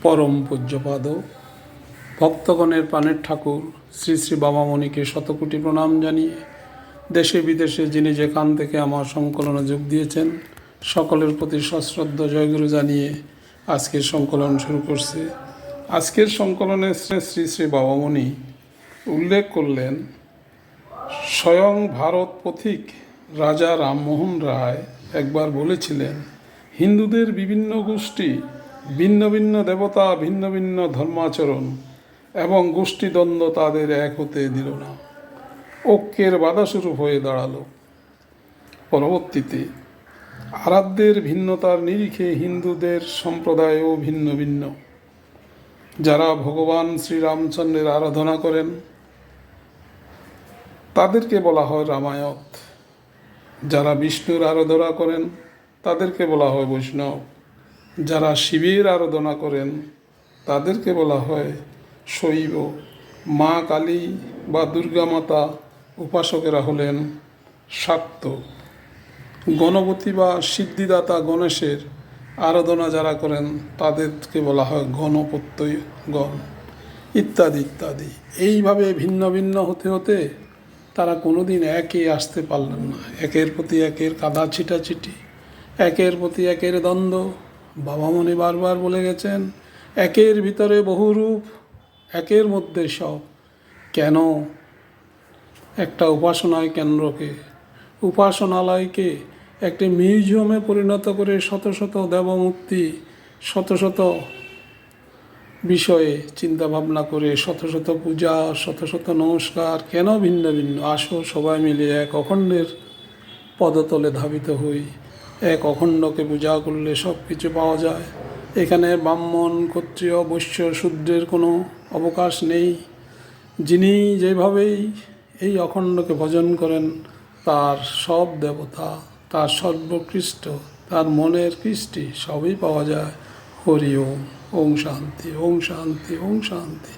পরম পূজ্যপাদ ভক্তগণের প্রাণের ঠাকুর শ্রী শ্রী বাবামণিকে শতকোটি প্রণাম জানিয়ে দেশে বিদেশে যিনি যেখান থেকে আমার সংকলনে যোগ দিয়েছেন সকলের প্রতি সশ্রদ্ধ জয়গুরু জানিয়ে আজকের সংকলন শুরু করছে। আজকের সংকলনে শ্রী শ্রী বাবামণি উল্লেখ করলেন, স্বয়ং ভারত পথিক রাজা রামমোহন রায় একবার বলেছিলেন, হিন্দুদের বিভিন্ন গোষ্ঠী, ভিন্ন ভিন্ন দেবতা, ভিন্ন ভিন্ন ধর্মাচরণ এবং গোষ্ঠীদ্বন্দ্ব তাদের এক হতে দিল না, ঐক্যের বাধাস্বরূপ হয়ে দাঁড়ালো। পরবর্তীতে আরাধ্যের ভিন্নতার নিরিখে হিন্দুদের সম্প্রদায়ও ভিন্ন ভিন্ন। যারা ভগবান শ্রীরামচন্দ্রের আরাধনা করেন তাদেরকে বলা হয় রামায়ত, যারা বিষ্ণুর আরাধনা করেন তাদেরকে বলা হয় বৈষ্ণব, যারা শিবের আরাধনা করেন তাদেরকে বলা হয় শৈব। মা কালী বা দুর্গা মাতা উপাসকেরা হলেন শাক্ত। গণপতি বা সিদ্ধিদাতা গণেশের আরাধনা যারা করেন তাদেরকে বলা হয় গণপত্যগণ, ইত্যাদি ইত্যাদি। এইভাবে ভিন্ন ভিন্ন হতে হতে তারা কোনোদিন একই আসতে পারলেন না। একের প্রতি একের কাদা ছিটাছিটি, একের প্রতি একের দ্বন্দ্ব। বাবামণি বারবার বলে গেছেন, একের ভিতরে বহু রূপ, একের মধ্যে সব। কেন একটা উপাসনায় কেন্দ্রকে, উপাসনালয়কে একটি মিউজিয়ামে পরিণত করে শত শত দেবমূর্তি, শত শত বিষয়ে চিন্তা ভাবনা করে শত শত পূজা, শত শত নমস্কার? কেন ভিন্ন ভিন্ন? আসো সবাই মিলে এক অখণ্ডের পদতলে ধাবিত হই। এক অখণ্ডকে পূজা করলে সব কিছু পাওয়া যায়। এখানে ব্রাহ্মণ, ক্ষত্রিয়, বৈশ্য, শূদ্রের কোনো অবকাশ নেই। যিনি যেভাবেই এই অখণ্ডকে ভজন করেন তার সব দেবতা, তার সর্বকৃষ্ট, তার মনের কৃষ্টি সবই পাওয়া যায়। হরি ওম, ওম শান্তি, ওম শান্তি, ওম শান্তি।